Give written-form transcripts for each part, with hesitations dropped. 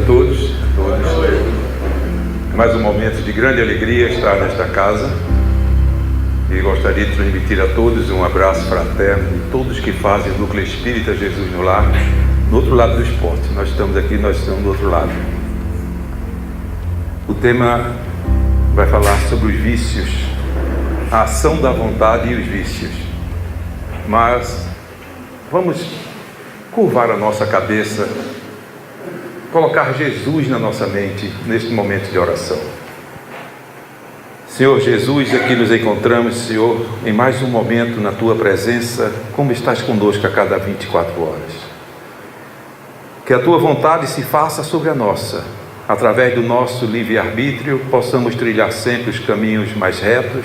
todos. Mais um momento de grande alegria estar nesta casa. E gostaria de transmitir a todos um abraço fraterno de todos que fazem o Núcleo Espírita Jesus no Lar, no outro lado do esporte. Nós estamos aqui, nós estamos do outro lado. O tema vai falar sobre os vícios, a ação da vontade e os vícios. Mas vamos curvar a nossa cabeça, colocar Jesus na nossa mente neste momento de oração. Senhor Jesus, aqui nos encontramos, Senhor, em mais um momento na Tua presença, como estás conosco a cada 24 horas. Que a Tua vontade se faça sobre a nossa, através do nosso livre-arbítrio, possamos trilhar sempre os caminhos mais retos,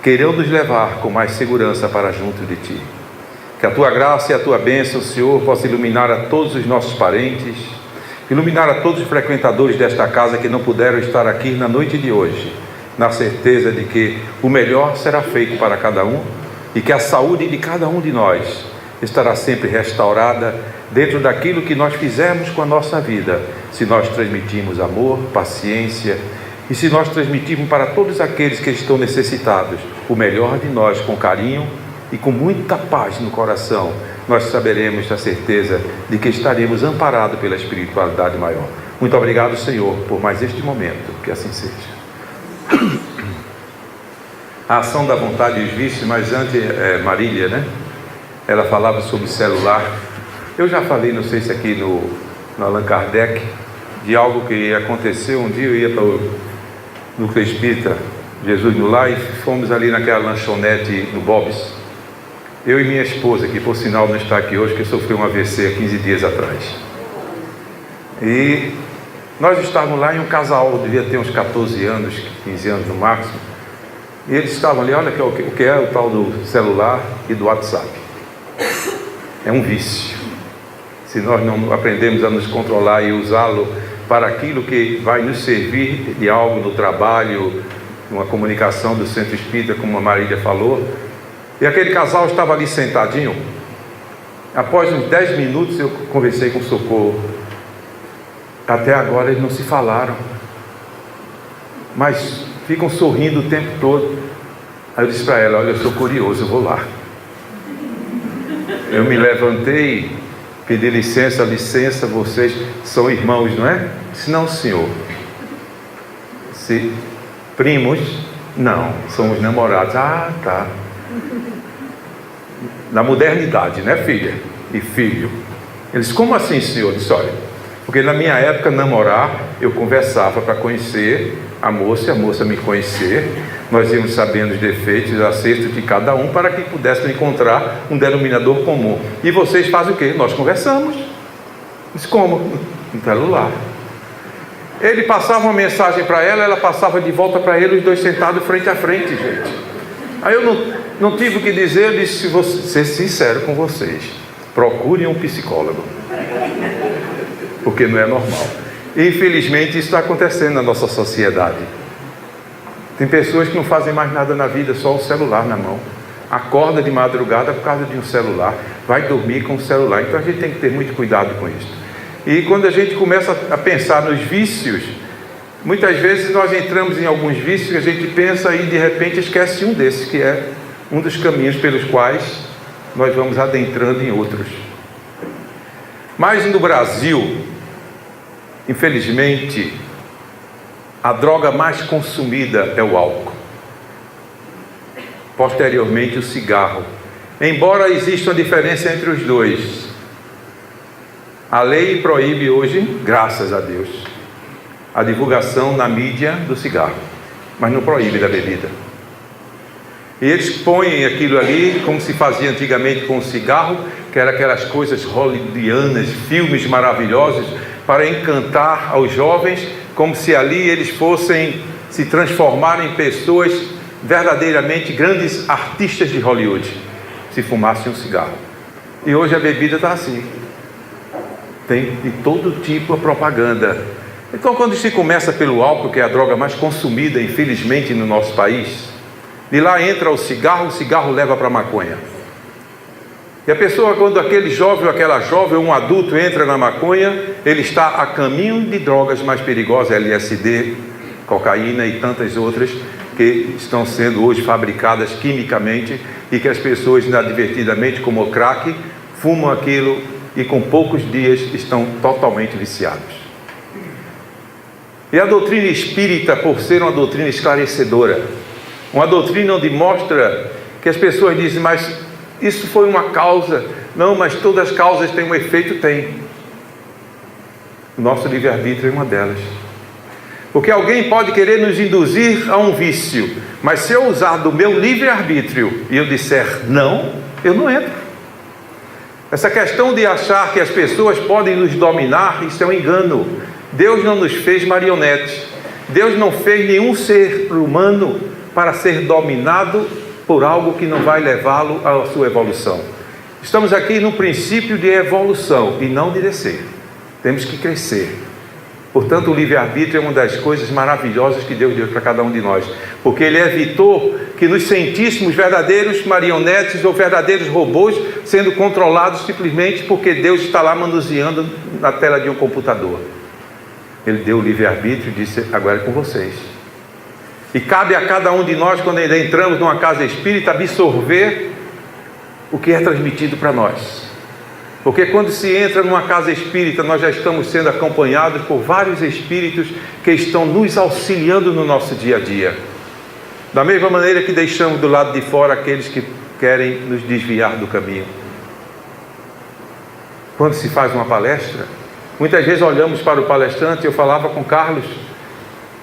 querendo nos levar com mais segurança para junto de Ti. Que a Tua graça e a Tua bênção, Senhor, possa iluminar a todos os nossos parentes, iluminar a todos os frequentadores desta casa que não puderam estar aqui na noite de hoje, na certeza de que o melhor será feito para cada um e que a saúde de cada um de nós estará sempre restaurada dentro daquilo que nós fizermos com a nossa vida, se nós transmitirmos amor, paciência e se nós transmitirmos para todos aqueles que estão necessitados o melhor de nós com carinho e com muita paz no coração. Nós saberemos a certeza de que estaremos amparados pela espiritualidade maior. Muito obrigado, Senhor, por mais este momento, que assim seja. A ação da vontade e os vícios, mas antes, Marília, né? Ela falava sobre celular. Eu já falei, não sei se aqui no Allan Kardec, de algo que aconteceu. Um dia eu ia para o Núcleo Espírita Jesus no Lar e fomos ali naquela lanchonete no Bob's. Eu e minha esposa, que por sinal não está aqui hoje, que sofreu um AVC há 15 dias atrás. E nós estávamos lá em um casal, devia ter uns 14 anos, 15 anos no máximo. E eles estavam ali, olha o que é o tal do celular e do WhatsApp. É um vício. Se nós não aprendemos a nos controlar e usá-lo para aquilo que vai nos servir de algo no trabalho, numa comunicação do Centro Espírita, como a Marília falou. E aquele casal estava ali sentadinho. Após uns 10 minutos eu conversei com o Socorro. Até agora eles não se falaram, mas ficam sorrindo o tempo todo. Aí eu disse para ela, olha, eu sou curioso, eu vou lá. Eu me levantei, pedi licença, vocês são irmãos, não é? Disse, não, senhor. Se primos, não, somos namorados. Ah, tá. Na modernidade, né, filha e filho? Eles, como assim, senhor? Eu disse, olha, porque na minha época namorar, eu conversava para conhecer a moça e a moça me conhecer, nós íamos sabendo os defeitos e acertos de cada um para que pudéssemos encontrar um denominador comum. E vocês fazem o quê? Nós conversamos. Disse, como? No celular. Ele passava uma mensagem para ela, ela passava de volta para ele, os dois sentados frente a frente, gente. Aí eu não tive o que dizer, eu disse, vou ser sincero com vocês, procurem um psicólogo, porque não é normal. Infelizmente isso está acontecendo na nossa sociedade. Tem pessoas que não fazem mais nada na vida, só o celular na mão. Acorda de madrugada por causa de um celular, vai dormir com o celular. Então a gente tem que ter muito cuidado com isso. E quando a gente começa a pensar nos vícios, muitas vezes nós entramos em alguns vícios, a gente pensa e de repente esquece um desses, que é um dos caminhos pelos quais nós vamos adentrando em outros. Mas no Brasil, infelizmente, a droga mais consumida é o álcool. Posteriormente, o cigarro. Embora exista uma diferença entre os dois. A lei proíbe hoje, graças a Deus, a divulgação na mídia do cigarro, mas não proíbe da bebida. E eles põem aquilo ali como se fazia antigamente com o cigarro, que era aquelas coisas hollywoodianas, filmes maravilhosos, para encantar aos jovens, como se ali eles fossem se transformar em pessoas verdadeiramente grandes artistas de Hollywood, se fumassem um cigarro. E hoje a bebida está assim, tem de todo tipo a propaganda. Então quando se começa pelo álcool, que é a droga mais consumida infelizmente no nosso país, de lá entra o cigarro leva para a maconha. E a pessoa, quando aquele jovem ou aquela jovem, um adulto, entra na maconha, ele está a caminho de drogas mais perigosas, LSD, cocaína e tantas outras que estão sendo hoje fabricadas quimicamente e que as pessoas inadvertidamente, como o crack, fumam aquilo e com poucos dias estão totalmente viciados. E a doutrina espírita, por ser uma doutrina esclarecedora, uma doutrina onde mostra que as pessoas dizem, mas isso foi uma causa. Não, mas todas as causas têm um efeito, tem. O nosso livre-arbítrio é uma delas. Porque alguém pode querer nos induzir a um vício, mas se eu usar do meu livre-arbítrio e eu disser não, eu não entro. Essa questão de achar que as pessoas podem nos dominar, isso é um engano. Deus não nos fez marionetes. Deus não fez nenhum ser humano para ser dominado por algo que não vai levá-lo à sua evolução. Estamos aqui no princípio de evolução e não de descer. Temos que crescer. Portanto, o livre-arbítrio é uma das coisas maravilhosas que Deus deu para cada um de nós, porque Ele evitou que nos sentíssemos verdadeiros marionetes ou verdadeiros robôs sendo controlados simplesmente porque Deus está lá manuseando na tela de um computador. Ele deu o livre-arbítrio e disse, agora é com vocês. E cabe a cada um de nós, quando ainda entramos numa casa espírita, absorver o que é transmitido para nós. Porque quando se entra numa casa espírita, nós já estamos sendo acompanhados por vários espíritos que estão nos auxiliando no nosso dia a dia. Da mesma maneira que deixamos do lado de fora aqueles que querem nos desviar do caminho. Quando se faz uma palestra, muitas vezes olhamos para o palestrante. Eu falava com Carlos,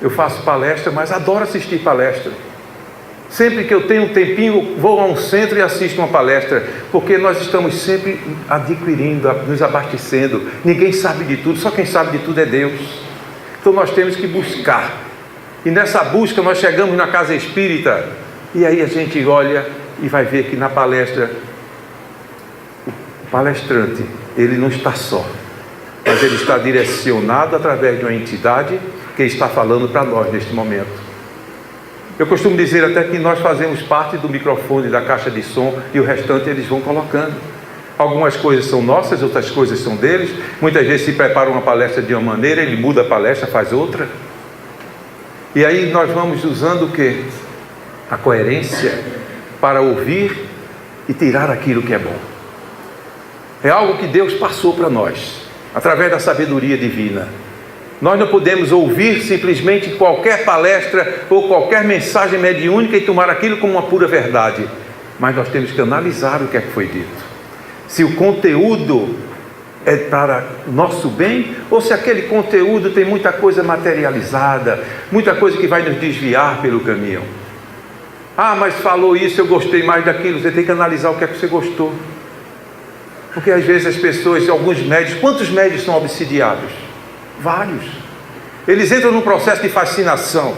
eu faço palestra, mas adoro assistir palestra. Sempre que eu tenho um tempinho, vou a um centro e assisto uma palestra, porque nós estamos sempre adquirindo, nos abastecendo. Ninguém sabe de tudo, só quem sabe de tudo é Deus. Então nós temos que buscar. E nessa busca nós chegamos na casa espírita, e aí a gente olha e vai ver que na palestra, o palestrante, ele não está só, mas ele está direcionado através de uma entidade que está falando para nós neste momento. Eu costumo dizer até que nós fazemos parte do microfone, da caixa de som, e o restante eles vão colocando. Algumas coisas são nossas, outras coisas são deles. Muitas vezes se prepara uma palestra de uma maneira, ele muda a palestra, faz outra. E aí nós vamos usando o quê? A coerência para ouvir e tirar aquilo que é bom. É algo que Deus passou para nós, através da sabedoria divina. Nós não podemos ouvir simplesmente qualquer palestra ou qualquer mensagem mediúnica e tomar aquilo como uma pura verdade, mas nós temos que analisar o que é que foi dito. Se o conteúdo é para nosso bem, ou se aquele conteúdo tem muita coisa materializada, muita coisa que vai nos desviar pelo caminho. Ah, mas falou isso, eu gostei mais daquilo. Você tem que analisar o que é que você gostou. Porque às vezes as pessoas, alguns médios, quantos médios são obsidiados? Vários. Eles entram num processo de fascinação.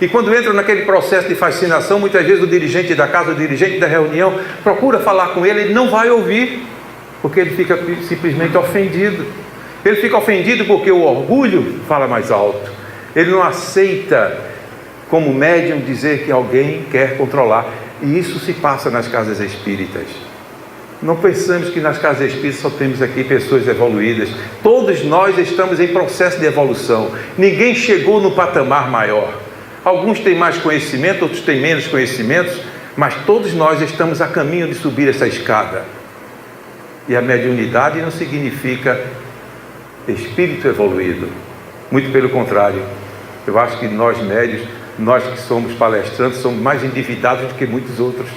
E quando entram naquele processo de fascinação, muitas vezes o dirigente da casa, o dirigente da reunião, procura falar com ele, ele não vai ouvir, porque ele fica simplesmente ofendido. Ele fica ofendido porque o orgulho fala mais alto. Ele não aceita, como médium, dizer que alguém quer controlar. E isso se passa nas casas espíritas. Não pensamos que nas casas espíritas só temos aqui pessoas evoluídas. Todos nós estamos em processo de evolução. Ninguém chegou no patamar maior. Alguns têm mais conhecimento, outros têm menos conhecimentos, mas todos nós estamos a caminho de subir essa escada. E a mediunidade não significa espírito evoluído. Muito pelo contrário. Eu acho que nós médios, nós que somos palestrantes, somos mais endividados do que muitos outros.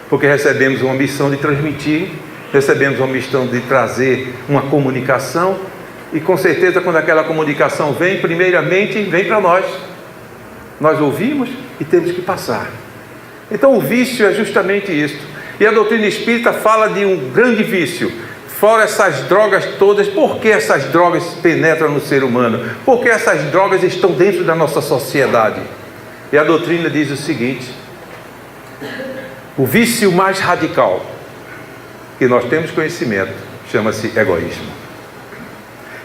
Porque recebemos uma missão de transmitir, recebemos uma missão de trazer uma comunicação, e com certeza quando aquela comunicação vem, primeiramente vem para nós. Nós ouvimos e temos que passar. Então o vício é justamente isso. E a doutrina espírita fala de um grande vício. Fora essas drogas todas, por que essas drogas penetram no ser humano? Por que essas drogas estão dentro da nossa sociedade? E a doutrina diz o seguinte: o vício mais radical que nós temos conhecimento chama-se egoísmo.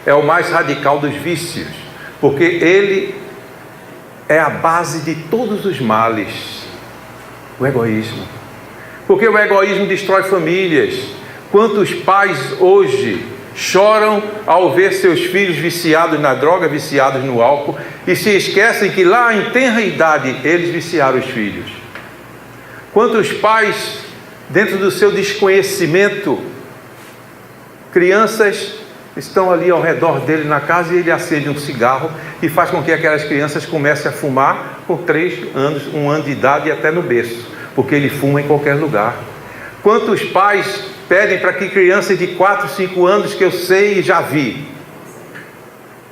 É o mais radical dos vícios, porque ele é a base de todos os males. O egoísmo. Porque o egoísmo destrói famílias. Quantos pais hoje choram ao ver seus filhos viciados na droga, viciados no álcool, e se esquecem que lá em tenra idade eles viciaram os filhos. Quantos pais, dentro do seu desconhecimento, crianças estão ali ao redor dele na casa e ele acende um cigarro e faz com que aquelas crianças comecem a fumar com 3 anos, 1 ano de idade e até no berço, porque ele fuma em qualquer lugar. Quantos pais pedem para que crianças de 4, 5 anos, que eu sei e já vi,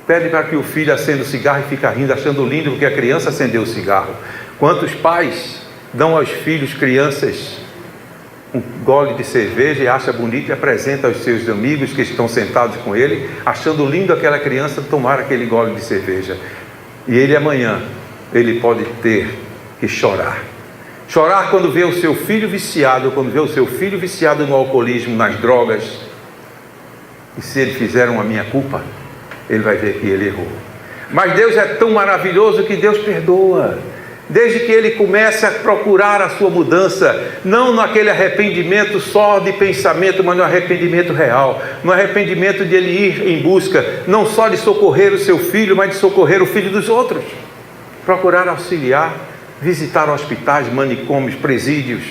pedem para que o filho acenda o cigarro e fica rindo, achando lindo porque a criança acendeu o cigarro. Quantos pais dão aos filhos, crianças, um gole de cerveja e acha bonito e apresenta aos seus amigos que estão sentados com ele, achando lindo aquela criança tomar aquele gole de cerveja. E ele amanhã, ele pode ter que chorar. Chorar quando vê o seu filho viciado, quando vê o seu filho viciado no alcoolismo, nas drogas. E se ele fizer uma minha culpa, ele vai ver que ele errou. Mas Deus é tão maravilhoso que Deus perdoa. Desde que ele comece a procurar a sua mudança, não naquele arrependimento só de pensamento, mas no arrependimento real, no arrependimento de ele ir em busca, não só de socorrer o seu filho, mas de socorrer o filho dos outros. Procurar auxiliar, visitar hospitais, manicômios, presídios,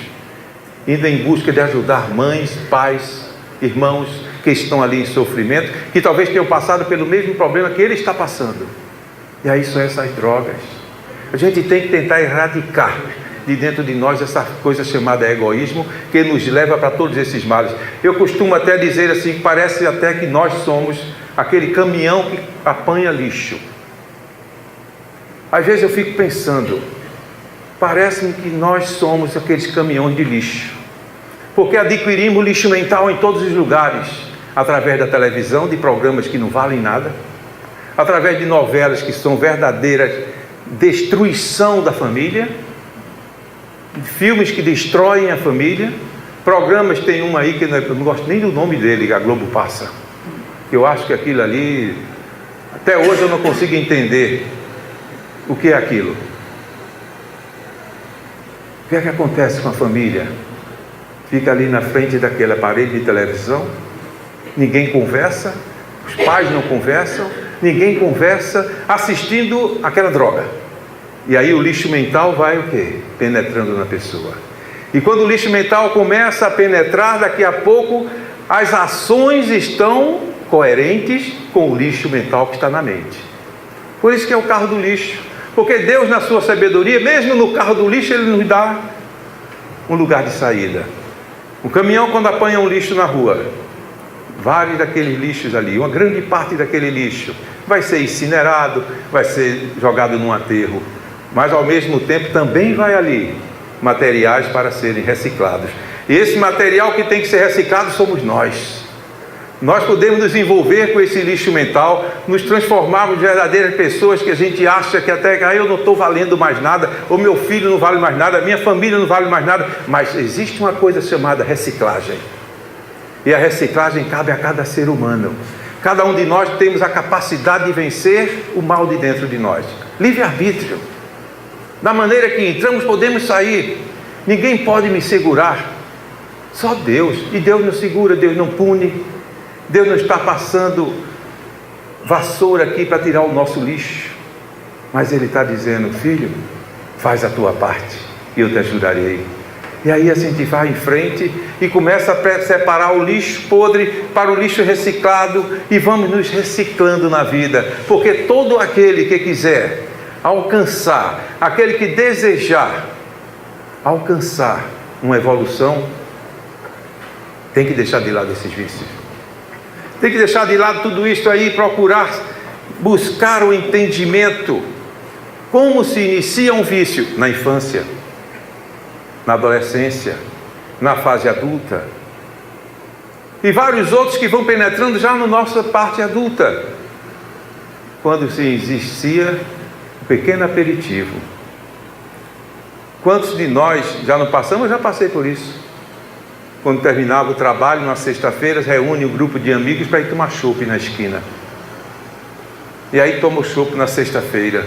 indo em busca de ajudar mães, pais, irmãos que estão ali em sofrimento, que talvez tenham passado pelo mesmo problema que ele está passando. E aí são essas drogas. A gente tem que tentar erradicar de dentro de nós essa coisa chamada egoísmo, que nos leva para todos esses males. Eu costumo até dizer assim, parece até que nós somos aquele caminhão que apanha lixo. Às vezes eu fico pensando, parece-me que nós somos aqueles caminhões de lixo, porque adquirimos lixo mental em todos os lugares, através da televisão, de programas que não valem nada, através de novelas que são verdadeiras destruição da família, filmes que destroem a família, programas, tem um aí que eu não gosto nem do nome dele, a Globo passa, eu acho que aquilo ali, até hoje eu não consigo entender o que é aquilo. O que é que acontece com a família? Fica ali na frente daquele aparelho de televisão, ninguém conversa, os pais não conversam, ninguém conversa, assistindo aquela droga. E aí o lixo mental vai o quê? Penetrando na pessoa. E quando o lixo mental começa a penetrar, daqui a pouco as ações estão coerentes com o lixo mental que está na mente. Por isso que é o carro do lixo. Porque Deus, na sua sabedoria, mesmo no carro do lixo, Ele nos dá um lugar de saída. O caminhão, quando apanha um lixo na rua, vários daqueles lixos ali, uma grande parte daquele lixo vai ser incinerado, vai ser jogado num aterro, mas ao mesmo tempo também vai ali materiais para serem reciclados. E esse material que tem que ser reciclado somos nós. Nós podemos nos envolver com esse lixo mental, nos transformarmos em verdadeiras pessoas que a gente acha que até eu não estou valendo mais nada, ou meu filho não vale mais nada, minha família não vale mais nada, mas existe uma coisa chamada reciclagem. E a reciclagem cabe a cada ser humano. Cada um de nós temos a capacidade de vencer o mal de dentro de nós. Livre-arbítrio. Da maneira que entramos, podemos sair. Ninguém pode me segurar. Só Deus. E Deus nos segura, Deus não pune. Deus não está passando vassoura aqui para tirar o nosso lixo. Mas Ele está dizendo, filho, faz a tua parte e eu te ajudarei. E aí a gente vai em frente e começa a separar o lixo podre para o lixo reciclado e vamos nos reciclando na vida. Porque todo aquele que quiser alcançar, aquele que desejar alcançar uma evolução, tem que deixar de lado esses vícios. Tem que deixar de lado tudo isso aí e procurar buscar o entendimento. Como se inicia um vício? Na infância, na adolescência, na fase adulta. E vários outros que vão penetrando já na nossa parte adulta. Quando se existia um pequeno aperitivo. Quantos de nós já não passamos? Eu já passei por isso. Quando terminava o trabalho, na sexta-feira, reúne um grupo de amigos para ir tomar chopp na esquina. E aí toma o chopp na sexta-feira.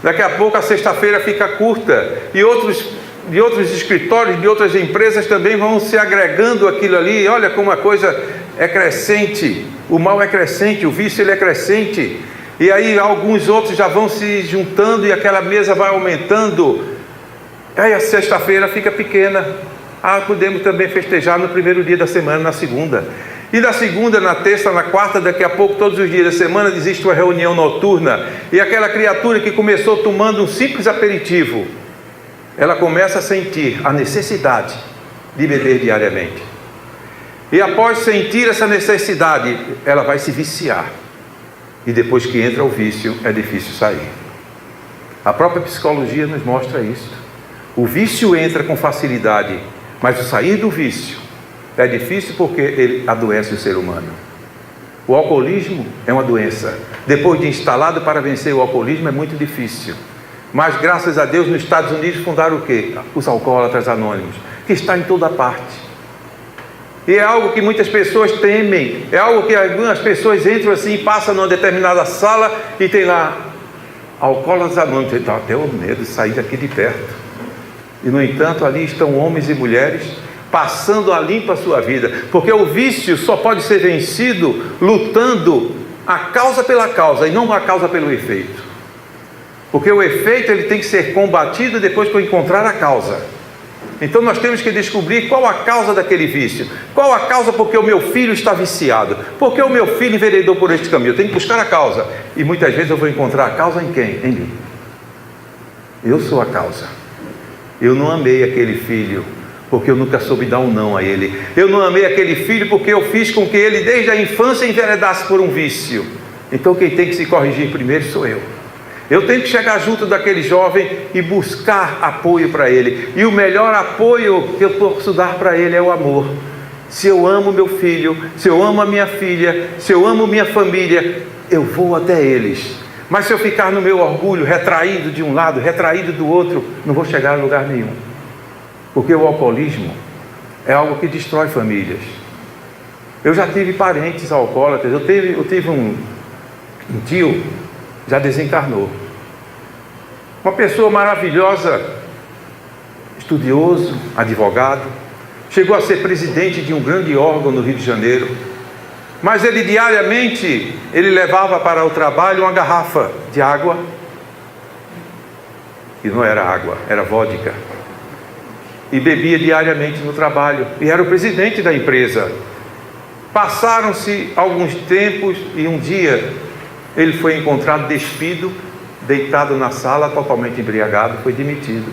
Daqui a pouco a sexta-feira fica curta e outros de outros escritórios, de outras empresas também vão se agregando aquilo ali. Olha como a coisa é crescente, o mal é crescente, o vício ele é crescente. E aí alguns outros já vão se juntando e aquela mesa vai aumentando. Aí a sexta-feira fica pequena. Podemos também festejar no primeiro dia da semana, na segunda. E na segunda, na terça, na quarta, daqui a pouco, todos os dias da semana, existe uma reunião noturna. E aquela criatura que começou tomando um simples aperitivo, ela começa a sentir a necessidade de beber diariamente. E após sentir essa necessidade, ela vai se viciar. E depois que entra o vício, é difícil sair. A própria psicologia nos mostra isso. O vício entra com facilidade, mas o sair do vício é difícil porque ele adoece o ser humano. O alcoolismo é uma doença. Depois de instalado para vencer o alcoolismo é muito difícil. Mas graças a Deus nos Estados Unidos fundaram o quê? Os alcoólatras anônimos, que está em toda parte. E é algo que muitas pessoas temem, é algo que algumas pessoas entram assim e passam numa determinada sala e tem lá alcoólatras anônimos. Então até o medo de sair daqui de perto. E no entanto ali estão homens e mulheres passando a limpo a sua vida, porque o vício só pode ser vencido lutando a causa pela causa e não a causa pelo efeito. Porque o efeito ele tem que ser combatido depois que eu encontrar a causa. Então nós temos que descobrir qual a causa daquele vício. Qual a causa porque o meu filho está viciado? Porque o meu filho enveredou por este caminho? Eu tenho que buscar a causa. E muitas vezes eu vou encontrar a causa em quem? Em mim. Eu sou a causa. Eu não amei aquele filho porque eu nunca soube dar um não a ele. Eu não amei aquele filho porque eu fiz com que ele desde a infância enveredasse por um vício. Então quem tem que se corrigir primeiro sou eu. Eu tenho que chegar junto daquele jovem e buscar apoio para ele. E o melhor apoio que eu posso dar para ele é o amor. Se eu amo meu filho, se eu amo a minha filha, se eu amo minha família, eu vou até eles. Mas se eu ficar no meu orgulho, retraído de um lado, retraído do outro, não vou chegar a lugar nenhum. Porque o alcoolismo é algo que destrói famílias. Eu já tive parentes alcoólatras. Eu tive um tio, já desencarnou. Uma pessoa maravilhosa, estudioso, advogado, chegou a ser presidente de um grande órgão no Rio de Janeiro, mas ele diariamente, ele levava para o trabalho uma garrafa de água, e não era água, era vodka, e bebia diariamente no trabalho, e era o presidente da empresa. Passaram-se alguns tempos, e um dia, ele foi encontrado despido, deitado na sala, totalmente embriagado, foi demitido.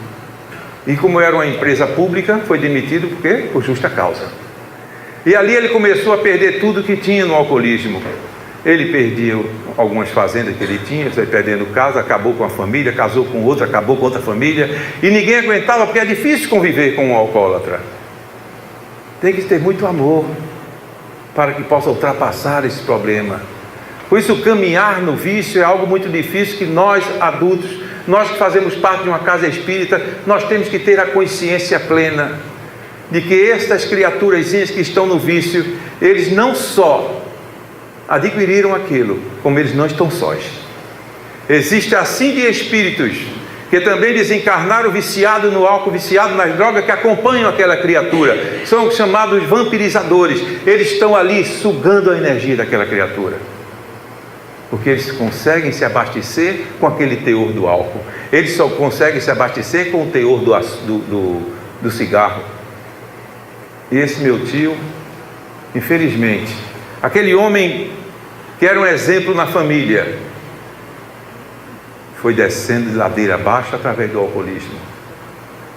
E como era uma empresa pública, foi demitido por quê? Por justa causa. E ali ele começou a perder tudo que tinha no alcoolismo. Ele perdeu algumas fazendas que ele tinha, foi perdendo casa, acabou com a família, casou com outra, acabou com outra família, e ninguém aguentava, porque é difícil conviver com um alcoólatra. Tem que ter muito amor para que possa ultrapassar esse problema. Por isso, caminhar no vício é algo muito difícil que nós, adultos, nós que fazemos parte de uma casa espírita, nós temos que ter a consciência plena de que estas criaturazinhas que estão no vício, eles não só adquiriram aquilo, como eles não estão sós. Existe assim de espíritos que também desencarnaram viciado no álcool, viciado nas drogas, que acompanham aquela criatura. São chamados vampirizadores. Eles estão ali sugando a energia daquela criatura. Porque eles conseguem se abastecer com aquele teor do álcool. Eles só conseguem se abastecer com o teor do cigarro. E esse meu tio, infelizmente, aquele homem que era um exemplo na família, foi descendo de ladeira abaixo através do alcoolismo.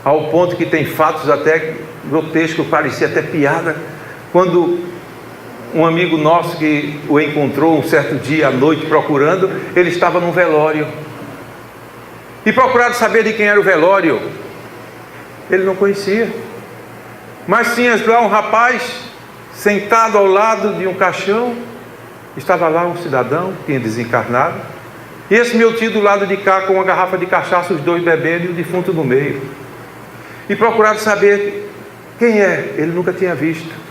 Ao ponto que tem fatos até grotescos, parecia até piada, quando um amigo nosso que o encontrou um certo dia à noite procurando, ele estava num velório. E procuraram saber de quem era o velório. Ele não conhecia. Mas tinha lá um rapaz sentado ao lado de um caixão. Estava lá um cidadão que tinha desencarnado. E esse meu tio do lado de cá com uma garrafa de cachaça, os dois bebendo e o defunto no meio. E procuraram saber quem é. Ele nunca tinha visto.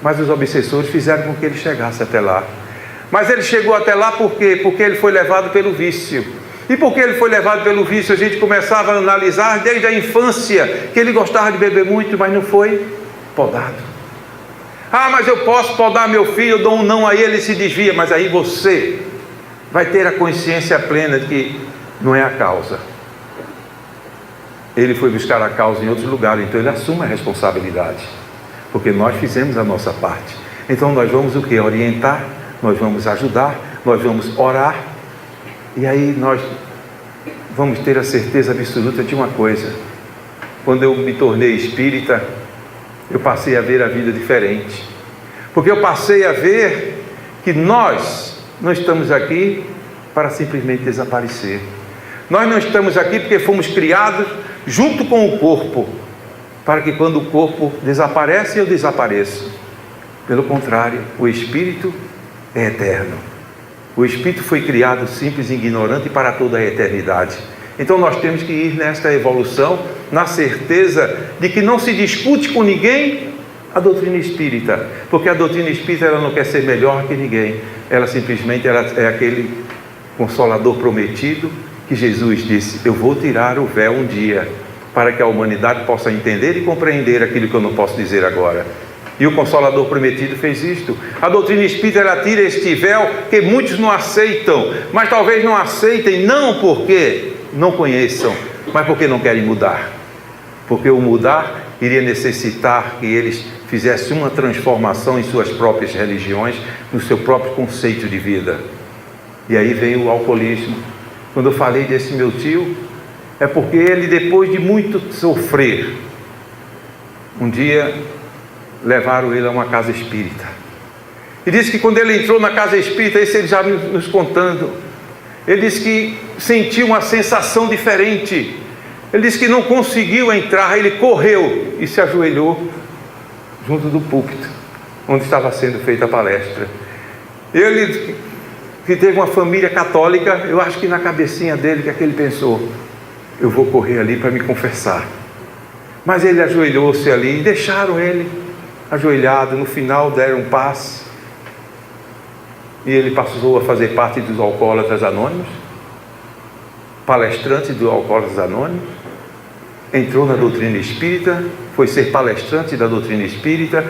Mas os obsessores fizeram com que ele chegasse até lá. Mas ele chegou até lá por quê? Porque ele foi levado pelo vício. E porque ele foi levado pelo vício, a gente começava a analisar desde a infância que ele gostava de beber muito, mas não foi podado. Ah, mas eu posso podar meu filho, eu dou um não a ele se desvia. Mas aí você vai ter a consciência plena de que não é a causa. Ele foi buscar a causa em outro lugar, então ele assume a responsabilidade. Porque nós fizemos a nossa parte. Então nós vamos o quê? Orientar, nós vamos ajudar, nós vamos orar. E aí nós vamos ter a certeza absoluta de uma coisa: quando eu me tornei espírita, eu passei a ver a vida diferente, porque eu passei a ver que nós não estamos aqui para simplesmente desaparecer. Nós não estamos aqui porque fomos criados junto com o corpo, para que quando o corpo desaparece, eu desapareço. Pelo contrário, o espírito é eterno. O espírito foi criado simples e ignorante para toda a eternidade. Então nós temos que ir nesta evolução, na certeza de que não se discute com ninguém a doutrina espírita, porque a doutrina espírita ela não quer ser melhor que ninguém, ela simplesmente é aquele consolador prometido que Jesus disse: eu vou tirar o véu um dia, para que a humanidade possa entender e compreender aquilo que eu não posso dizer agora. E o Consolador prometido fez isto. A doutrina espírita ela tira este véu que muitos não aceitam, mas talvez não aceitem não porque não conheçam, mas porque não querem mudar. Porque o mudar iria necessitar que eles fizessem uma transformação em suas próprias religiões, no seu próprio conceito de vida. E aí vem o alcoolismo. Quando eu falei desse meu tio, é porque ele, depois de muito sofrer, um dia levaram ele a uma casa espírita. E disse que quando ele entrou na casa espírita, isso ele já nos contando, ele disse que sentiu uma sensação diferente. Ele disse que não conseguiu entrar, ele correu e se ajoelhou junto do púlpito, onde estava sendo feita a palestra. Ele, que teve uma família católica, eu acho que na cabecinha dele, que ele pensou: eu vou correr ali para me confessar. Mas ele ajoelhou-se ali e deixaram ele ajoelhado. No final deram um passe e ele passou a fazer parte dos Alcoólatras Anônimos, palestrante dos Alcoólatras Anônimos, entrou na doutrina espírita, foi ser palestrante da doutrina espírita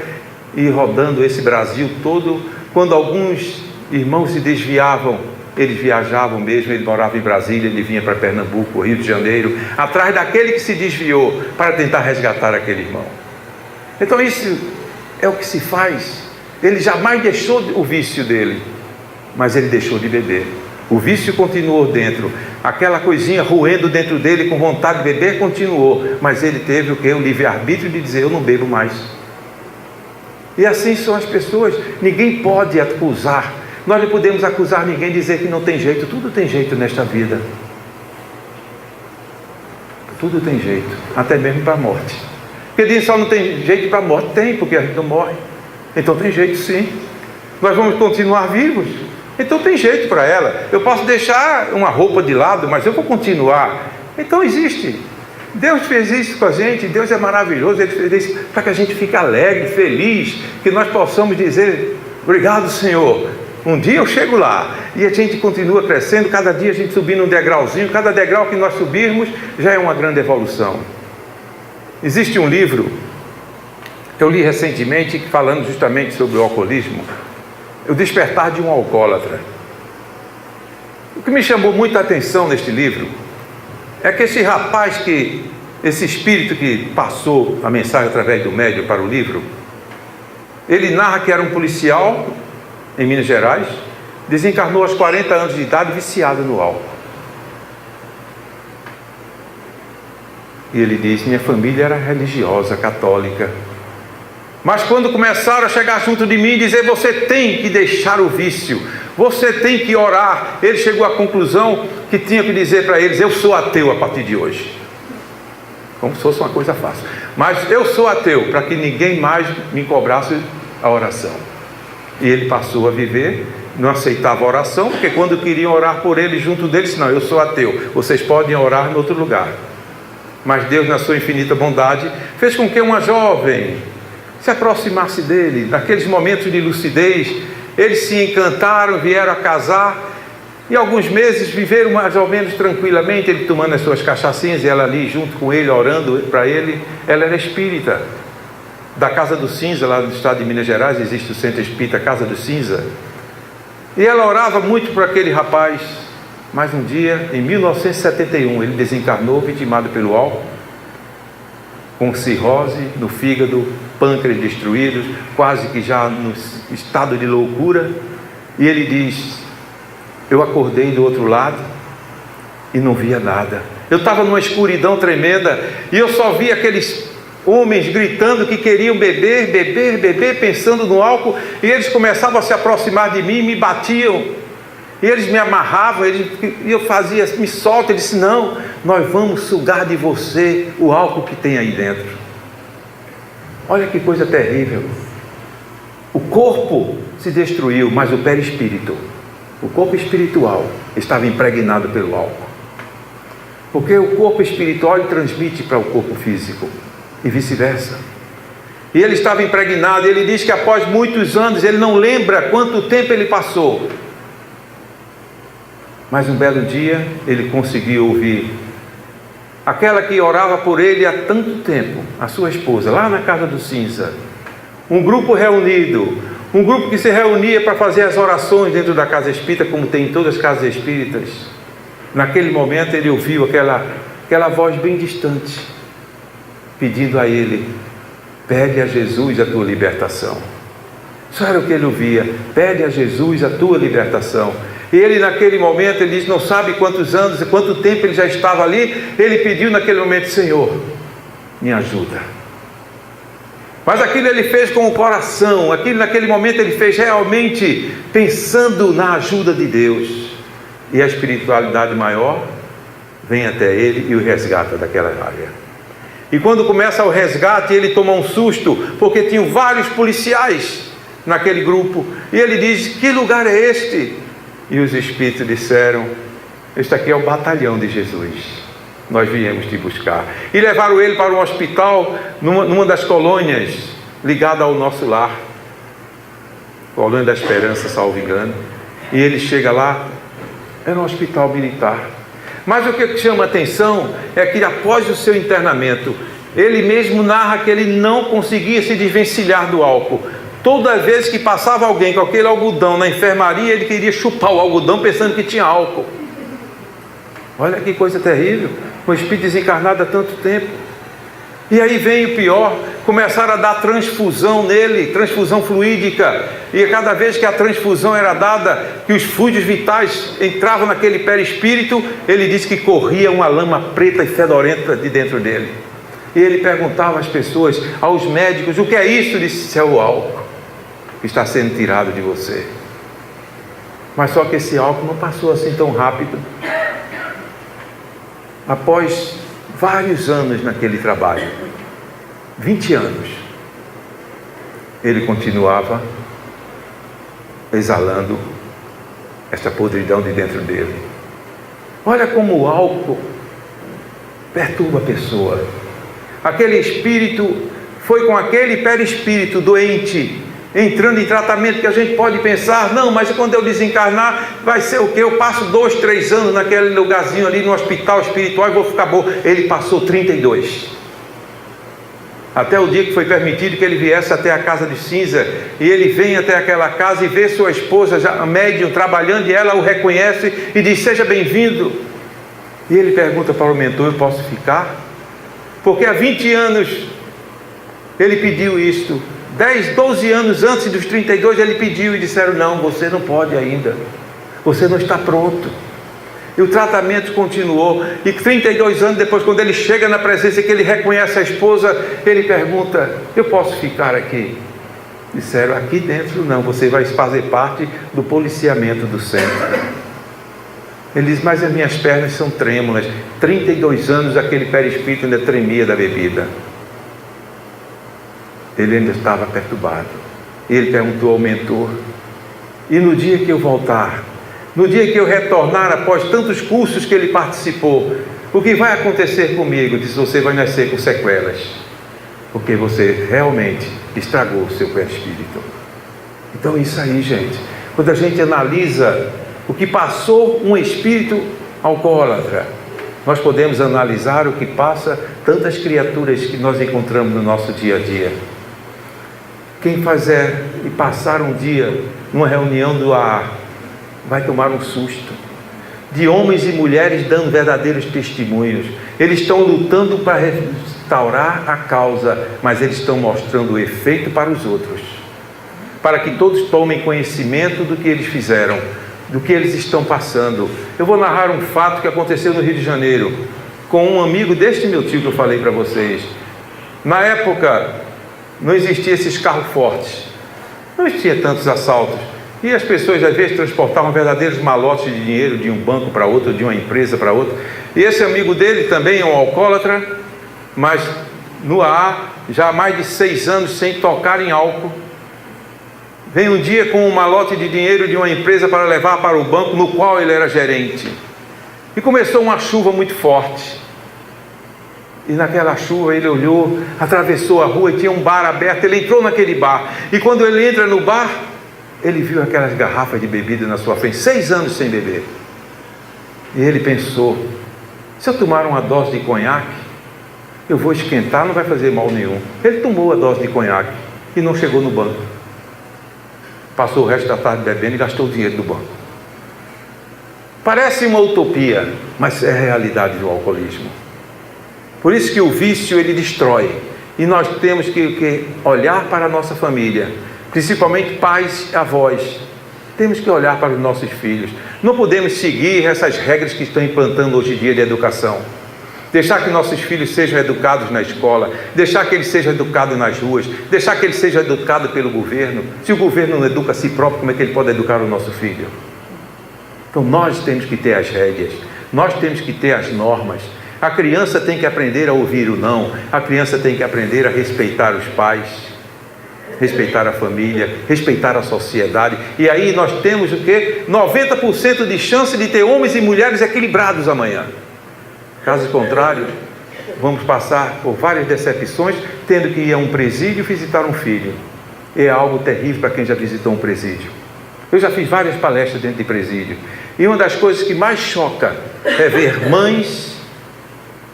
e rodando esse Brasil todo. Quando alguns irmãos se desviavam, eles viajavam mesmo, ele morava em Brasília, ele vinha para Pernambuco, Rio de Janeiro, atrás daquele que se desviou, para tentar resgatar aquele irmão. Então isso é o que se faz. Ele jamais deixou o vício dele, mas ele deixou de beber. O vício continuou dentro, aquela coisinha roendo dentro dele com vontade de beber continuou, mas ele teve o que? O livre-arbítrio de dizer: eu não bebo mais. E assim são as pessoas. Ninguém pode acusar. Nós não podemos acusar ninguém, dizer que não tem jeito. Tudo tem jeito nesta vida. Tudo tem jeito, até mesmo para a morte. Porque diz só não tem jeito para a morte. Tem, porque a gente não morre. Então tem jeito sim. Nós vamos continuar vivos. Então tem jeito para ela. Eu posso deixar uma roupa de lado, mas eu vou continuar. Então existe. Deus fez isso com a gente. Deus é maravilhoso. Ele fez isso para que a gente fique alegre, feliz, que nós possamos dizer: obrigado, Senhor. Um dia eu chego lá. E a gente continua crescendo. Cada dia a gente subindo um degrauzinho. Cada degrau que nós subirmos já é uma grande evolução. Existe um livro que eu li recentemente, falando justamente sobre o alcoolismo, O Despertar de um Alcoólatra. O que me chamou muita atenção neste livro é que esse rapaz, esse espírito que passou a mensagem através do médium para o livro, ele narra que era um policial em Minas Gerais, desencarnou aos 40 anos de idade, viciado no álcool. E ele diz: minha família era religiosa, católica, mas quando começaram a chegar junto de mim e dizer: você tem que deixar o vício, você tem que orar, ele chegou à conclusão que tinha que dizer para eles: eu sou ateu a partir de hoje. Como se fosse uma coisa fácil. Mas eu sou ateu, para que ninguém mais me cobrasse a oração. E ele passou a viver, não aceitava a oração, porque quando queriam orar por ele junto deles, não, eu sou ateu, vocês podem orar em outro lugar. Mas Deus, na sua infinita bondade, fez com que uma jovem se aproximasse dele. Naqueles momentos de lucidez, eles se encantaram, vieram a casar, E alguns meses viveram mais ou menos tranquilamente, ele tomando as suas cachaçinhas e ela ali junto com ele, orando para ele. Ela era espírita, da Casa do Cinza, lá no estado de Minas Gerais, existe o centro espírita Casa do Cinza. E ela orava muito por aquele rapaz. Mas um dia, em 1971, ele desencarnou, vitimado pelo álcool, com cirrose no fígado, pâncreas destruídos, quase que já no estado de loucura. E ele diz: eu acordei do outro lado e não via nada. Eu estava numa escuridão tremenda e eu só via aqueles homens gritando que queriam beber, beber, beber, pensando no álcool. E eles começavam a se aproximar de mim e me batiam. E eles me amarravam, e eu fazia: me solta. Ele disse: não, nós vamos sugar de você o álcool que tem aí dentro. Olha que coisa terrível. O corpo se destruiu, mas o perispírito, o corpo espiritual, estava impregnado pelo álcool. Porque o corpo espiritual ele transmite para o corpo físico e vice-versa. E ele estava impregnado. E ele diz que após muitos anos, ele não lembra quanto tempo ele passou, mas um belo dia ele conseguiu ouvir aquela que orava por ele há tanto tempo, a sua esposa, lá na Casa do Cinza. Um grupo reunido, um grupo que se reunia para fazer as orações dentro da casa espírita, como tem em todas as casas espíritas. Naquele momento ele ouviu aquela voz bem distante, pedindo a ele: pede a Jesus a tua libertação. Isso era o que ele ouvia: pede a Jesus a tua libertação. E ele naquele momento, ele diz, não sabe quantos anos, quanto tempo ele já estava ali. Ele pediu naquele momento: Senhor, me ajuda. Mas aquilo ele fez com o coração, aquilo naquele momento ele fez realmente pensando na ajuda de Deus. E a espiritualidade maior vem até ele e o resgata daquela área. E quando começa o resgate, ele toma um susto, porque tinham vários policiais naquele grupo. E ele diz: que lugar é este? E os espíritos disseram: este aqui é o batalhão de Jesus, nós viemos te buscar. E levaram ele para um hospital, numa das colônias ligada ao nosso lar, Colônia da Esperança, salvo engano. E ele chega lá, era um hospital militar. Mas o que chama a atenção é que após o seu internamento, ele mesmo narra que ele não conseguia se desvencilhar do álcool. Toda vez que passava alguém com aquele algodão na enfermaria, ele queria chupar o algodão pensando que tinha álcool. Olha que coisa terrível, um espírito desencarnado há tanto tempo. E aí vem o pior: começaram a dar transfusão nele, transfusão fluídica. E cada vez que a transfusão era dada, que os fluidos vitais entravam naquele perispírito, ele disse que corria uma lama preta e fedorenta de dentro dele. E ele perguntava às pessoas, aos médicos: o que é isso? Disse: é o álcool que está sendo tirado de você. Mas só que esse álcool não passou assim tão rápido. Após vários anos naquele trabalho, 20 anos, ele continuava exalando esta podridão de dentro dele. Olha como o álcool perturba a pessoa. Aquele espírito foi com aquele perispírito doente, entrando em tratamento, que a gente pode pensar: não, mas quando eu desencarnar vai ser o quê? Eu passo 2, 3 anos naquele lugarzinho ali no hospital espiritual e vou ficar bom. Ele passou 32, até o dia que foi permitido que ele viesse até a Casa de Cinza. E ele vem até aquela casa e vê sua esposa, já médium, trabalhando, e ela o reconhece e diz: seja bem-vindo. E ele pergunta para o mentor: eu posso ficar? Porque há 20 anos ele pediu isto. 10, 12 anos antes dos 32 ele pediu, e disseram: não, você não pode ainda, você não está pronto. E o tratamento continuou. E 32 anos depois, quando ele chega na presença, que ele reconhece a esposa, ele pergunta: eu posso ficar aqui? Disseram: aqui dentro não, você vai fazer parte do policiamento do centro. Ele diz: mas as minhas pernas são trêmulas. 32 anos aquele perispírito ainda tremia da bebida. Ele ainda estava perturbado. Ele perguntou ao mentor: e no dia que eu voltar, no dia que eu retornar, após tantos cursos que ele participou, o que vai acontecer comigo? Diz: você vai nascer com sequelas, porque você realmente estragou o seu perispírito. Então isso aí, gente, quando a gente analisa o que passou um espírito alcoólatra. Nós podemos analisar o que passa tantas criaturas que nós encontramos no nosso dia a dia. Quem fizer e passar um dia numa reunião do AA vai tomar um susto, de homens e mulheres dando verdadeiros testemunhos. Eles estão lutando para restaurar a causa, mas eles estão mostrando o efeito para os outros, para que todos tomem conhecimento do que eles fizeram, do que eles estão passando. Eu vou narrar um fato que aconteceu no Rio de Janeiro, com um amigo deste meu tio que eu falei para vocês. Na época, não existiam esses carros fortes, não existia tantos assaltos, e as pessoas às vezes transportavam verdadeiros malotes de dinheiro de um banco para outro, de uma empresa para outra. E esse amigo dele também é um alcoólatra, mas no AA já há mais de 6 anos sem tocar em álcool. Vem um dia com um malote de dinheiro de uma empresa para levar para o banco no qual ele era gerente, e começou uma chuva muito forte. E naquela chuva ele olhou, atravessou a rua e tinha um bar aberto. Ele entrou naquele bar, e quando ele entra no bar, ele viu aquelas garrafas de bebida na sua frente, 6 anos sem beber. E ele pensou: se eu tomar uma dose de conhaque, eu vou esquentar, não vai fazer mal nenhum. Ele tomou a dose de conhaque e não chegou no banco. Passou o resto da tarde bebendo e gastou o dinheiro do banco. Parece uma utopia, mas é a realidade do alcoolismo. Por isso que o vício, ele destrói. E nós temos que olhar para a nossa família, principalmente pais e avós. Temos que olhar para os nossos filhos. Não podemos seguir essas regras que estão implantando hoje em dia de educação. Deixar que nossos filhos sejam educados na escola, deixar que eles sejam educados nas ruas, deixar que eles sejam educados pelo governo. Se o governo não educa a si próprio, como é que ele pode educar o nosso filho? Então nós temos que ter as rédeas, nós temos que ter as normas. A criança tem que aprender a ouvir o não, a criança tem que aprender a respeitar os pais, respeitar a família, respeitar a sociedade. E aí nós temos o quê? 90% de chance de ter homens e mulheres equilibrados amanhã. Caso contrário, vamos passar por várias decepções, tendo que ir a um presídio visitar um filho. É algo terrível para quem já visitou um presídio. Eu já fiz várias palestras dentro de presídio, e uma das coisas que mais choca é ver mães,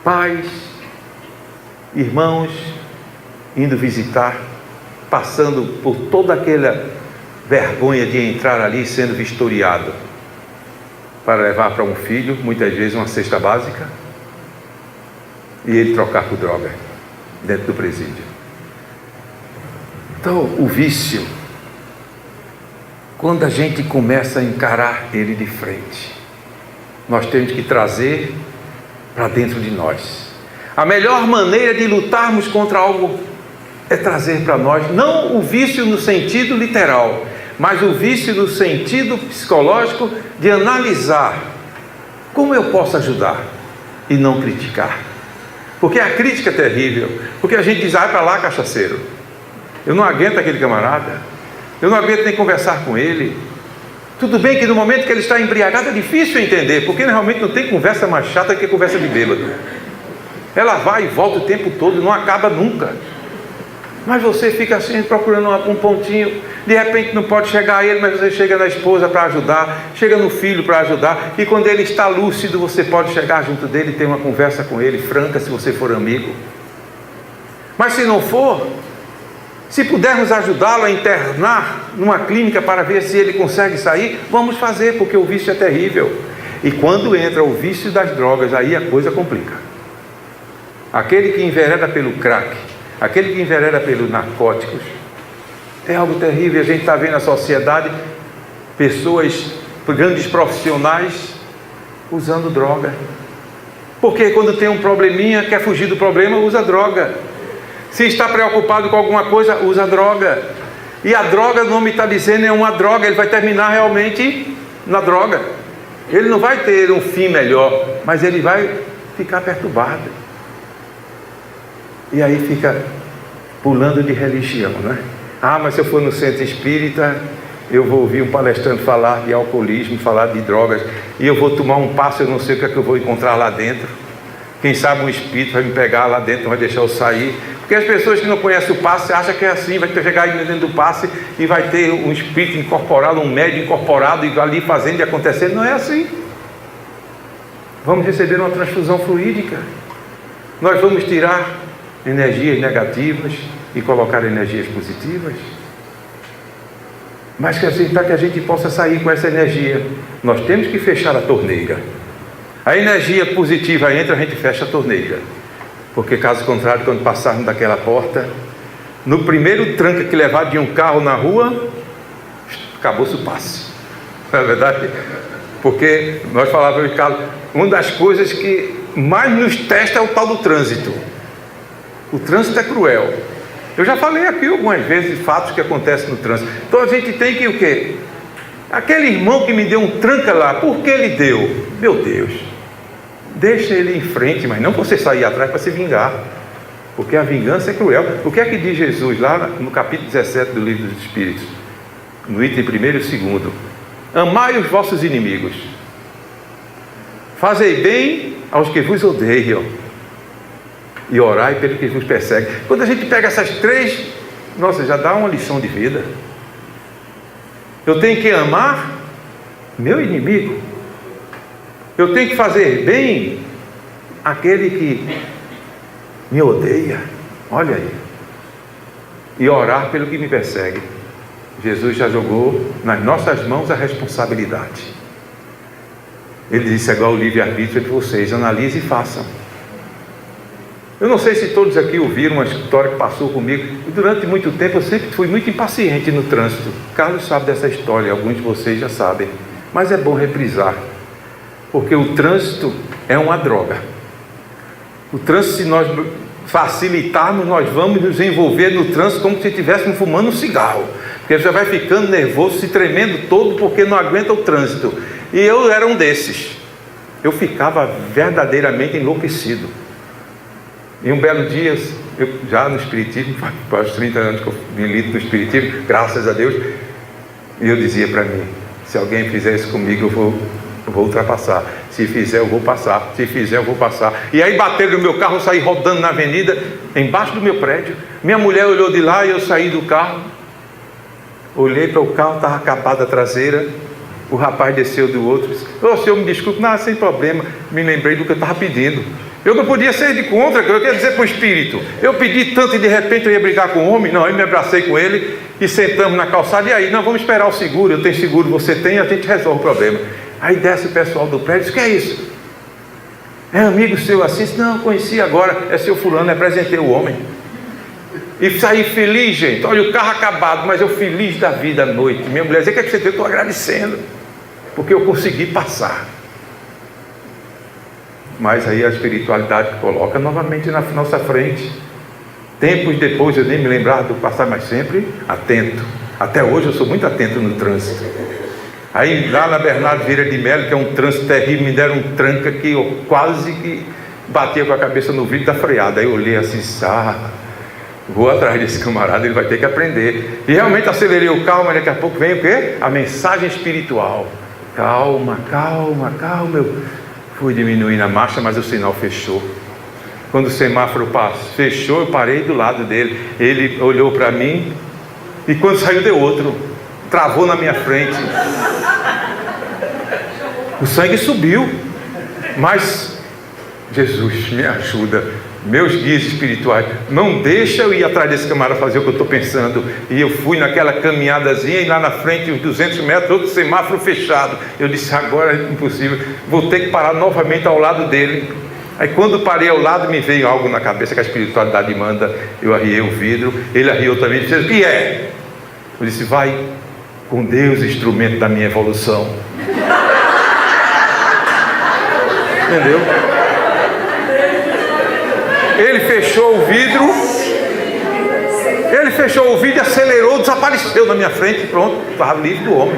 pais, irmãos indo visitar, passando por toda aquela vergonha de entrar ali sendo vistoriado, para levar para um filho, muitas vezes uma cesta básica, e ele trocar por droga dentro do presídio. Então, o vício, quando a gente começa a encarar ele de frente, nós temos que trazer para dentro de nós. A melhor maneira de lutarmos contra algo é trazer para nós, não o vício no sentido literal, mas o vício no sentido psicológico, de analisar como eu posso ajudar e não criticar. Porque a crítica é terrível, porque a gente diz: vai para lá, cachaceiro, eu não aguento aquele camarada, eu não aguento nem conversar com ele. Tudo bem que no momento que ele está embriagado é difícil entender, porque realmente não tem conversa mais chata que conversa de bêbado. Ela vai e volta o tempo todo, não acaba nunca. Mas você fica assim procurando um pontinho, de repente não pode chegar a ele, mas você chega na esposa para ajudar, chega no filho para ajudar, e quando ele está lúcido, você pode chegar junto dele e ter uma conversa com ele, franca, se você for amigo. Mas se não for, se pudermos ajudá-lo a internar numa clínica para ver se ele consegue sair, vamos fazer, porque o vício é terrível. E quando entra o vício das drogas, aí a coisa complica. Aquele que envereda pelo crack, aquele que envereda pelos narcóticos, é algo terrível. A gente está vendo na sociedade pessoas, grandes profissionais, usando droga. Porque quando tem um probleminha, quer fugir do problema, usa droga. Se está preocupado com alguma coisa, usa droga. E a droga, o nome está dizendo, é uma droga. Ele vai terminar realmente na droga. Ele não vai ter um fim melhor, mas ele vai ficar perturbado. E aí fica pulando de religião, né? Ah, mas se eu for no centro espírita, eu vou ouvir um palestrante falar de alcoolismo, falar de drogas, e eu vou tomar um passo, eu não sei o que é que eu vou encontrar lá dentro. Quem sabe um espírito vai me pegar lá dentro, não vai deixar eu sair, Porque as pessoas que não conhecem o passe acham que é assim, vai chegar aí dentro do passe e vai ter um espírito incorporado, um médium incorporado e ali fazendo e acontecendo. Não é assim. Vamos receber uma transfusão fluídica. Nós vamos tirar energias negativas e colocar energias positivas. Mas para que a gente possa sair com essa energia, nós temos que fechar a torneira. A energia positiva entra, a gente fecha a torneira. Porque caso contrário, quando passarmos daquela porta, no primeiro tranca que levar de um carro na rua, acabou-se o passe. Não é verdade? Porque nós falávamos, Carlos, uma das coisas que mais nos testa é o tal do trânsito. O trânsito é cruel. Eu já falei aqui algumas vezes de fatos que acontecem no trânsito. Então a gente tem que o quê? Aquele irmão que me deu um tranca lá, por que ele deu? Meu Deus, deixa ele em frente, mas não você sair atrás para se vingar, porque a vingança é cruel. O que é que diz Jesus lá no capítulo 17 do livro dos Espíritos, no item 1º e 2º? Amai os vossos inimigos, fazei bem aos que vos odeiam e orai pelo que vos persegue. Quando a gente pega essas três, nossa, já dá uma lição de vida. Eu tenho que amar meu inimigo, eu tenho que fazer bem aquele que me odeia, olha aí, e orar pelo que me persegue. Jesus já jogou nas nossas mãos a responsabilidade. Ele disse agora o livre-arbítrio de vocês, analisem e façam. Eu não sei se todos aqui ouviram uma história que passou comigo. Durante muito tempo eu sempre fui muito impaciente no trânsito. Carlos sabe dessa história, alguns de vocês já sabem, mas é bom reprisar, porque o trânsito é uma droga. O trânsito, se nós facilitarmos, nós vamos nos envolver no trânsito como se estivéssemos fumando um cigarro, porque você vai ficando nervoso, se tremendo todo porque não aguenta o trânsito. E eu era um desses. Eu ficava verdadeiramente enlouquecido. E um belo dia, eu já no Espiritismo, faz 30 anos que eu milito no Espiritismo, graças a Deus, e eu dizia para mim, se alguém fizer isso comigo, eu vou ultrapassar. Se fizer, eu vou passar. Se fizer, eu vou passar. E aí bateram no meu carro, eu saí rodando na avenida, embaixo do meu prédio. Minha mulher olhou de lá e eu saí do carro. Olhei para o carro, estava acabada a traseira. O rapaz desceu do outro, disse, ô senhor, me desculpe. Não, sem problema. Me lembrei do que eu estava pedindo. Eu não podia ser de contra, eu queria dizer para o espírito. Eu pedi tanto e de repente eu ia brigar com o homem. Não, eu me abracei com ele e sentamos na calçada. E aí, não, vamos esperar o seguro. Eu tenho seguro, você tem, a gente resolve o problema. Aí desce o pessoal do prédio, diz, o que é isso? É amigo seu assim? Não, conheci agora, é seu fulano, apresentei o homem. E saí feliz, gente. Olha, o carro acabado, mas eu feliz da vida à noite. Minha mulher dizia, o que é que você tem? Eu estou agradecendo, porque eu consegui passar. Mas aí a espiritualidade coloca novamente na nossa frente. Tempos depois, eu nem me lembrava do passar, mas sempre atento. Até hoje eu sou muito atento no trânsito. Aí lá na Bernardo Vieira de Melo, que é um trânsito terrível, me deram um tranca que eu quase que batia com a cabeça no vidro da freada. Aí eu olhei assim, vou atrás desse camarada, ele vai ter que aprender. E realmente acelerei o carro, mas daqui a pouco vem o quê? A mensagem espiritual. Calma, calma, calma. Eu fui diminuindo a marcha, mas o sinal fechou. Quando o semáforo fechou, eu parei do lado dele. Ele olhou para mim e quando saiu deu outro. Travou na minha frente. O sangue subiu. Mas Jesus me ajuda. Meus guias espirituais, não deixa eu ir atrás desse camarada fazer o que eu estou pensando. E eu fui naquela caminhadazinha e lá na frente, uns 200 metros, outro semáforo fechado. Eu disse, agora é impossível, vou ter que parar novamente ao lado dele. Aí quando parei ao lado, me veio algo na cabeça que a espiritualidade manda. Eu arriei o vidro, ele arriou também, disse, o que é? Eu disse, vai com Deus, instrumento da minha evolução. Entendeu? Ele fechou o vidro e acelerou, desapareceu na minha frente e pronto, estava livre do homem.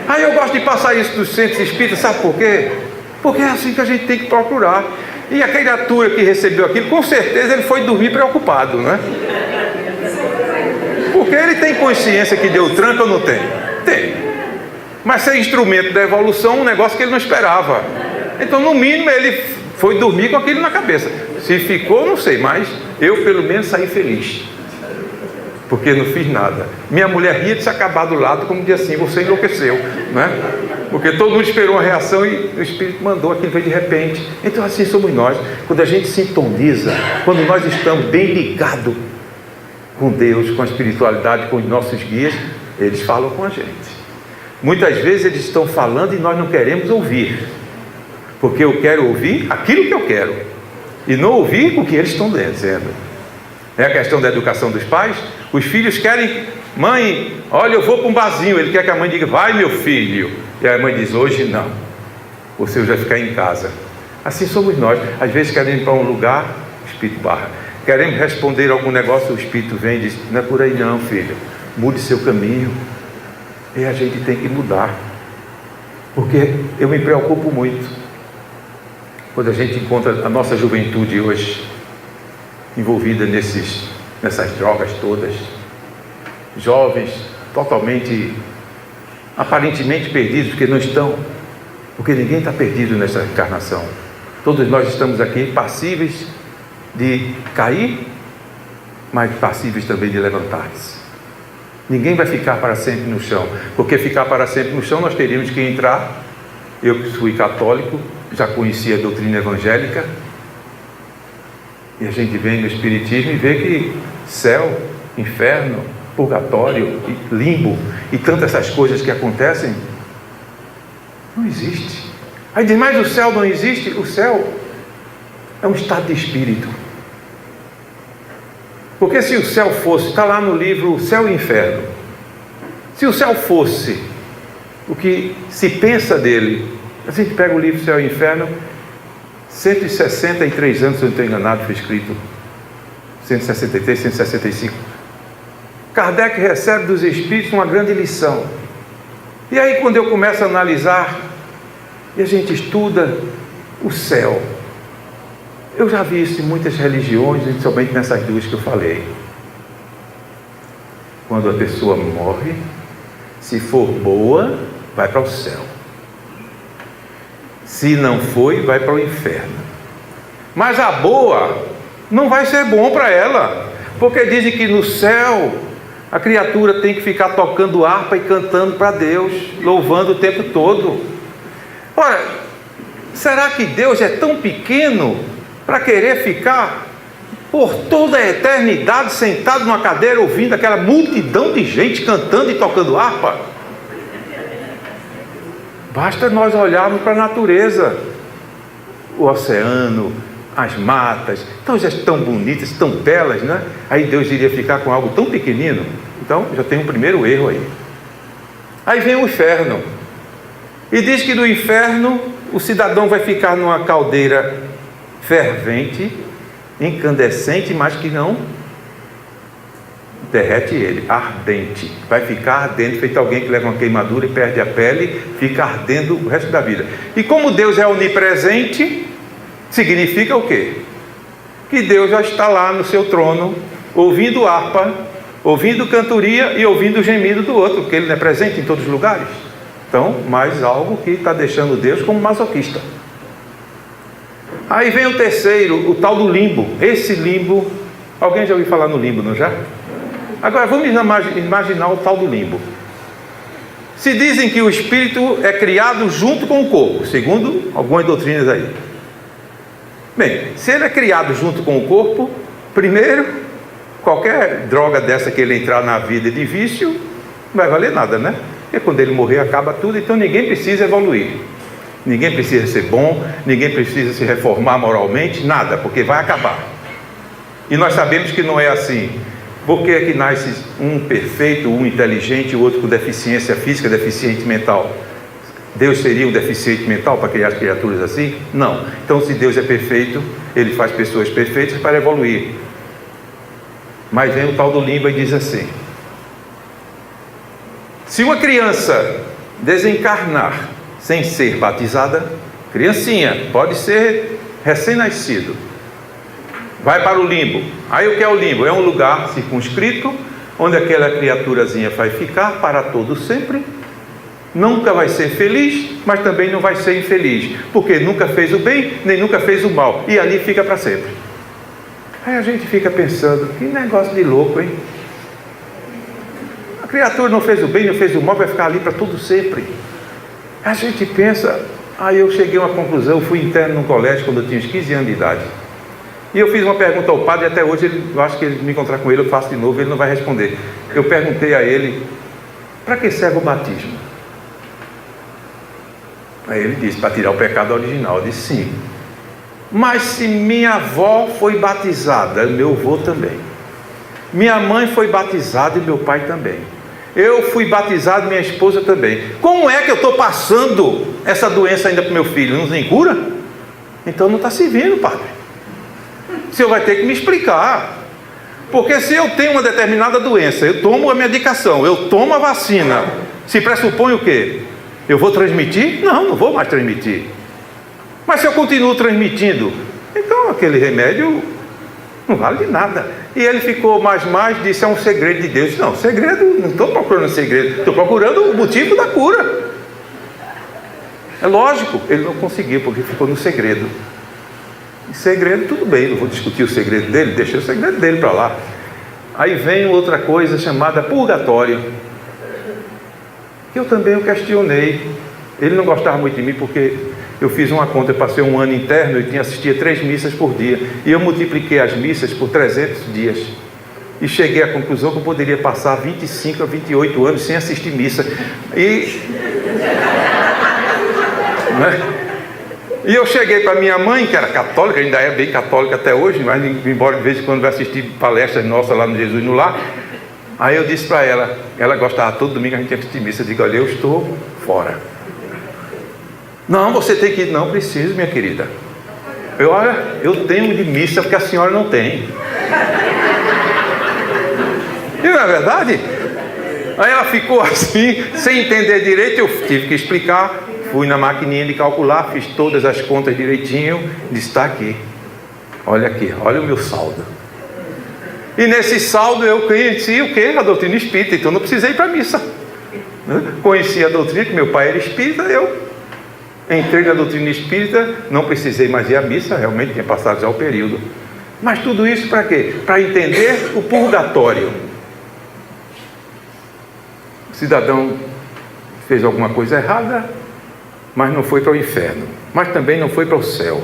Aí eu gosto de passar isso dos centros espíritas, sabe por quê? Porque é assim que a gente tem que procurar. E a criatura que recebeu aquilo, com certeza ele foi dormir preocupado, né? Porque ele tem consciência que deu tranca ou não tem? Tem. Mas ser instrumento da evolução é um negócio que ele não esperava. Então no mínimo ele foi dormir com aquilo na cabeça. Se ficou, não sei, mas eu pelo menos saí feliz, porque não fiz nada. Minha mulher ria de se acabar do lado, como diz assim, você enlouqueceu, né? Porque todo mundo esperou uma reação e o Espírito mandou, aquilo veio de repente. Então assim somos nós, quando a gente sintoniza, quando nós estamos bem ligados com Deus, com a espiritualidade, com os nossos guias, eles falam com a gente. Muitas vezes eles estão falando e nós não queremos ouvir, porque eu quero ouvir aquilo que eu quero e não ouvir o que eles estão dizendo. É a questão da educação dos pais. Os filhos querem: mãe, olha, eu vou para um barzinho. Ele quer que a mãe diga: vai, meu filho. E a mãe diz: hoje não, você vai ficar em casa. Assim somos nós. Às vezes queremos ir para um lugar, o Espírito barra. Queremos responder algum negócio, o Espírito vem e diz: não é por aí não, filho, mude seu caminho. E a gente tem que mudar, porque eu me preocupo muito quando a gente encontra a nossa juventude hoje envolvida nessas drogas todas, jovens totalmente, aparentemente perdidos, porque não estão, porque ninguém está perdido nessa encarnação. Todos nós estamos aqui passíveis de cair, mas passíveis também de levantar-se. Ninguém vai ficar para sempre no chão, porque ficar para sempre no chão nós teríamos que entrar. Eu que fui católico, já conhecia a doutrina evangélica, e a gente vem no Espiritismo e vê que céu, inferno, purgatório, limbo e tantas essas coisas que acontecem, não existe. Aí diz: mas o céu não existe. O céu é um estado de espírito. Porque se o céu fosse, está lá no livro Céu e Inferno, se o céu fosse o que se pensa dele, a gente pega o livro Céu e Inferno, 163 anos, se eu não estou enganado, foi escrito 163, 165. Kardec recebe dos Espíritos uma grande lição. E aí quando eu começo a analisar, e a gente estuda o céu, eu já vi isso em muitas religiões, principalmente nessas duas que eu falei. Quando a pessoa morre, se for boa, vai para o céu. Se não foi, vai para o inferno. Mas a boa não vai ser bom para ela, porque dizem que no céu a criatura tem que ficar tocando harpa e cantando para Deus, louvando o tempo todo. Ora, será que Deus é tão pequeno para querer ficar por toda a eternidade sentado numa cadeira ouvindo aquela multidão de gente cantando e tocando harpa? Basta nós olharmos para a natureza, o oceano, as matas, então já tão bonitas, tão belas, né? Aí Deus iria ficar com algo tão pequenino. Então já tem um primeiro erro aí. Aí vem o inferno, e diz que no inferno o cidadão vai ficar numa caldeira fervente, incandescente, mas que não derrete ele, ardente, vai ficar ardente, feito alguém que leva uma queimadura e perde a pele, fica ardendo o resto da vida. E como Deus é onipresente, significa o quê? Que Deus já está lá no seu trono, ouvindo harpa, ouvindo cantoria e ouvindo o gemido do outro, porque Ele não é presente em todos os lugares. Então, mais algo que está deixando Deus como masoquista. Aí vem o terceiro, o tal do limbo. Esse limbo, alguém já ouviu falar no limbo, não já? Agora vamos imaginar o tal do limbo. Se dizem que o espírito é criado junto com o corpo, segundo algumas doutrinas aí. Bem, se ele é criado junto com o corpo, primeiro, qualquer droga dessa que ele entrar na vida de vício, não vai valer nada, né? Porque quando ele morrer acaba tudo, então ninguém precisa evoluir. Ninguém precisa ser bom, ninguém precisa se reformar moralmente, nada, porque vai acabar. E nós sabemos que não é assim. Por que é que nasce um perfeito, um inteligente e o outro com deficiência física, deficiente mental? Deus seria um deficiente mental para criar as criaturas assim? Não. Então, se Deus é perfeito, Ele faz pessoas perfeitas para evoluir. Mas vem o tal do limbo e diz assim: se uma criança desencarnar sem ser batizada, criancinha, pode ser recém-nascido, vai para o limbo. Aí o que é o limbo? É um lugar circunscrito, onde aquela criaturazinha vai ficar para todo sempre, Nunca vai ser feliz, mas também não vai ser infeliz, porque nunca fez o bem, nem nunca fez o mal, e ali fica para sempre. Aí a gente fica pensando, que negócio de louco, hein? A criatura não fez o bem, não fez o mal, vai ficar ali para tudo sempre. A gente pensa. Aí eu cheguei a uma conclusão. Eu fui interno num colégio quando eu tinha uns 15 anos de idade, e eu fiz uma pergunta ao padre, e até hoje eu acho que ele me encontrar com ele, eu faço de novo, ele não vai responder. Eu perguntei a ele, para que serve o batismo? Aí ele disse, para tirar o pecado original. Eu disse, sim. Mas se minha avó foi batizada, meu avô também. Minha mãe foi batizada e meu pai também. Eu fui batizado, minha esposa também. Como é que eu estou passando essa doença ainda para o meu filho? Não tem cura? Então não está servindo, padre. O senhor vai ter que me explicar. Porque se eu tenho uma determinada doença, eu tomo a medicação, eu tomo a vacina, se pressupõe o quê? Eu vou transmitir? Não, não vou mais transmitir. Mas se eu continuo transmitindo, então aquele remédio não vale de nada. E ele ficou mais, disse, é um segredo de Deus. Não, segredo, não estou procurando segredo, estou procurando o motivo da cura. É lógico, ele não conseguiu, porque ficou no segredo. E segredo, tudo bem, não vou discutir o segredo dele, deixei o segredo dele para lá. Aí vem outra coisa chamada purgatório, que eu também o questionei. Ele não gostava muito de mim, porque eu fiz uma conta, eu passei um ano interno e assistia 3 missas por dia, e eu multipliquei as missas por 300 dias, e cheguei à conclusão que eu poderia passar 25 a 28 anos sem assistir missa, e eu cheguei para minha mãe, que era católica, ainda é bem católica até hoje, mas embora de vez em quando vai assistir palestras nossas lá no Jesus no Lar. Aí eu disse para ela, ela gostava, todo domingo a gente tinha que assistir missa. Eu digo, olha, eu estou fora. Não, você tem que ir. Não preciso, minha querida. Eu tenho de missa porque a senhora não tem. E não é verdade? Aí ela ficou assim, sem entender direito. Eu tive que explicar. Fui na maquininha de calcular, fiz todas as contas direitinho. Disse, está aqui. Olha aqui, olha o meu saldo. E nesse saldo eu conheci o quê? A doutrina espírita. Então não precisei ir para a missa. Conheci a doutrina, que meu pai era espírita. Eu entrei na doutrina espírita, não precisei mais ir à missa. Realmente tinha passado já o período. Mas tudo isso para quê? Para entender o purgatório. O cidadão fez alguma coisa errada, mas não foi para o inferno, mas também não foi para o céu.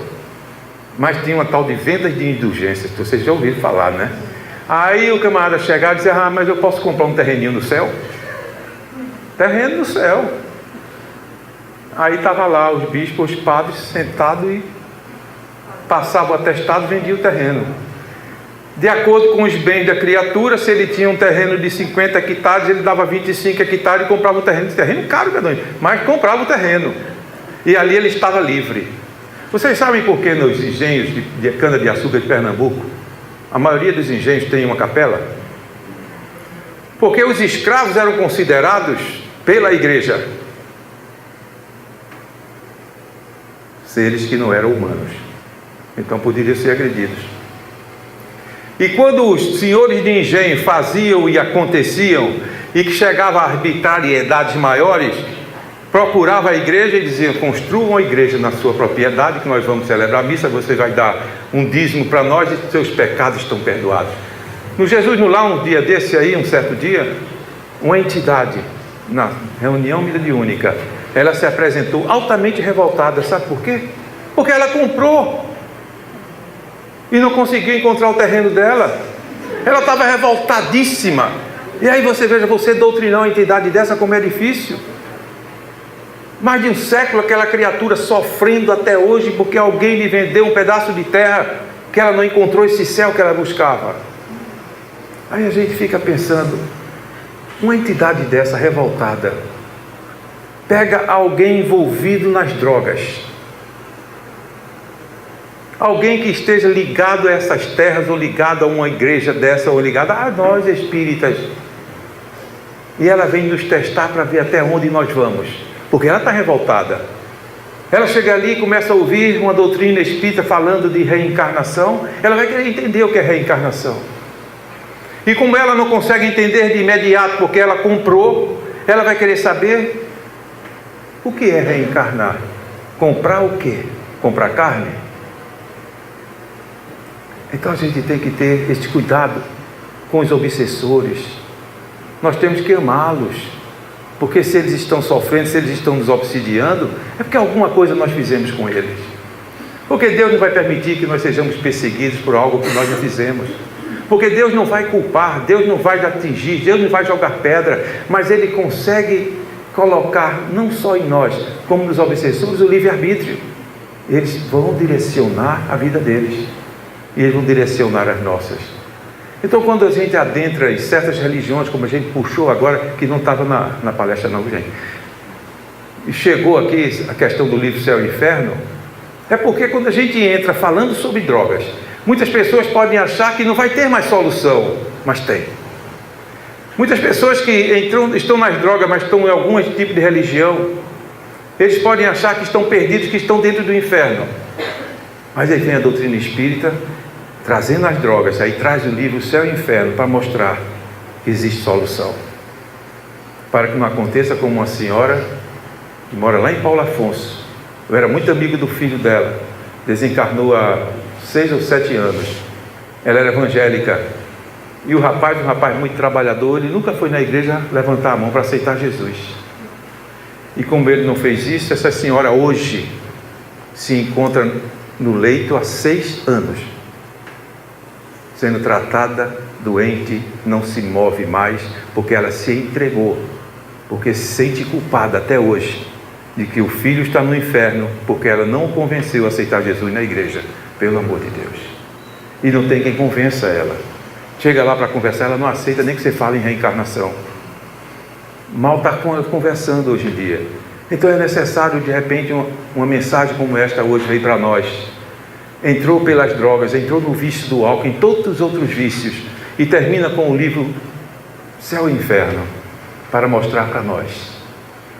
Mas tinha uma tal de vendas de indulgências, vocês já ouviram falar, né? Aí o camarada chegava e dizia, mas eu posso comprar um terreninho no céu? Terreno no céu. Aí estava lá os bispos, os padres sentados e passavam o atestado e vendiam o terreno. De acordo com os bens da criatura, se ele tinha um terreno de 50 hectares, ele dava 25 hectares e comprava o terreno. Terreno caro, mas comprava o terreno. E ali ele estava livre. Vocês sabem por que nos engenhos de cana-de-açúcar de Pernambuco, a maioria dos engenhos tem uma capela? Porque os escravos eram considerados pela igreja seres que não eram humanos, então poderiam ser agredidos. E quando os senhores de engenho faziam e aconteciam, e que chegava a arbitrariedades maiores, procurava a igreja e diziam, construam a igreja na sua propriedade, que nós vamos celebrar a missa, você vai dar um dízimo para nós e seus pecados estão perdoados. No Jesus no Lar, um dia desse aí, um certo dia, uma entidade, na reunião mediúnica, ela se apresentou altamente revoltada. Sabe por quê? Porque ela comprou e não conseguiu encontrar o terreno dela. Ela estava revoltadíssima. E aí você veja, você doutrinar uma entidade dessa, como é difícil. Mais de um século aquela criatura sofrendo até hoje, porque alguém lhe vendeu um pedaço de terra, que ela não encontrou esse céu que ela buscava. Aí a gente fica pensando, uma entidade dessa revoltada pega alguém envolvido nas drogas, alguém que esteja ligado a essas terras, ou ligado a uma igreja dessa, ou ligado a nós espíritas, e ela vem nos testar para ver até onde nós vamos, porque ela está revoltada. Ela chega ali e começa a ouvir uma doutrina espírita falando de reencarnação, ela vai querer entender o que é reencarnação. E como ela não consegue entender de imediato, porque ela comprou, ela vai querer saber O que é reencarnar? Comprar o quê? Comprar carne? Então a gente tem que ter este cuidado com os obsessores. Nós temos que amá-los, porque se eles estão sofrendo, se eles estão nos obsidiando, é porque alguma coisa nós fizemos com eles. Porque Deus não vai permitir que nós sejamos perseguidos por algo que nós não fizemos. Porque Deus não vai culpar, Deus não vai atingir, Deus não vai jogar pedra, mas Ele consegue colocar não só em nós, como nos obsessores, o livre-arbítrio. Eles vão direcionar a vida deles, e eles vão direcionar as nossas. Então, quando a gente adentra em certas religiões, como a gente puxou agora, que não estava na palestra não, gente, e chegou aqui a questão do livro Céu e Inferno, é porque quando a gente entra falando sobre drogas, muitas pessoas podem achar que não vai ter mais solução, mas tem. Muitas pessoas que estão nas drogas, mas estão em algum tipo de religião, eles podem achar que estão perdidos, que estão dentro do inferno. Mas aí vem a doutrina espírita, trazendo as drogas, aí traz o livro Céu e Inferno, para mostrar que existe solução. Para que não aconteça como uma senhora, que mora lá em Paulo Afonso. Eu era muito amigo do filho dela, desencarnou há 6 ou 7 anos. Ela era evangélica. E o rapaz, um rapaz muito trabalhador, ele nunca foi na igreja levantar a mão para aceitar Jesus. E como ele não fez isso, essa senhora hoje se encontra no leito há 6 anos, sendo tratada, doente, não se move mais, porque ela se entregou, porque se sente culpada até hoje, de que o filho está no inferno, porque ela não o convenceu a aceitar Jesus na igreja, pelo amor de Deus. E não tem quem convença ela. Chega lá para conversar, ela não aceita nem que você fale em reencarnação. Mal está conversando hoje em dia. Então é necessário, de repente, uma mensagem como esta hoje veio para nós. Entrou pelas drogas, entrou no vício do álcool, em todos os outros vícios, e termina com o livro Céu e Inferno, para mostrar para nós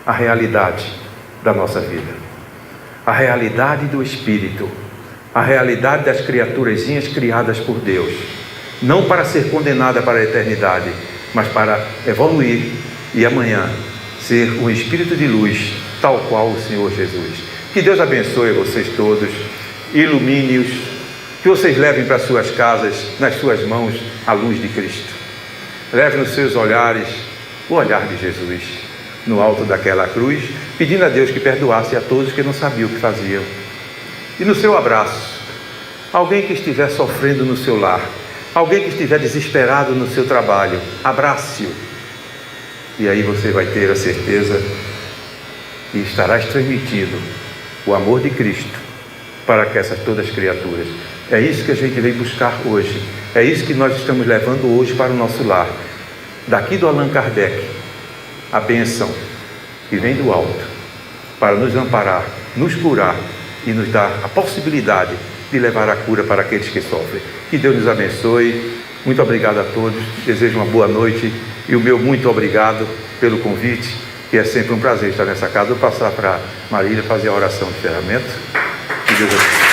a realidade da nossa vida, a realidade do Espírito, a realidade das criaturazinhas criadas por Deus, não para ser condenada para a eternidade, mas para evoluir e amanhã ser um espírito de luz, tal qual o Senhor Jesus. Que Deus abençoe vocês todos, ilumine-os, que vocês levem para suas casas, nas suas mãos, a luz de Cristo. Leve nos seus olhares o olhar de Jesus, no alto daquela cruz, pedindo a Deus que perdoasse a todos que não sabiam o que faziam. E no seu abraço, alguém que estiver sofrendo no seu lar, alguém que estiver desesperado no seu trabalho, abrace-o. E aí você vai ter a certeza que estarás transmitindo o amor de Cristo para todas as criaturas. É isso que a gente vem buscar hoje. É isso que nós estamos levando hoje para o nosso lar. Daqui do Allan Kardec, a bênção que vem do alto para nos amparar, nos curar e nos dar a possibilidade de levar a cura para aqueles que sofrem. Que Deus nos abençoe. Muito obrigado a todos. Desejo uma boa noite e o meu muito obrigado pelo convite, que é sempre um prazer estar nessa casa. Vou passar para Marília fazer a oração de encerramento. Que Deus abençoe.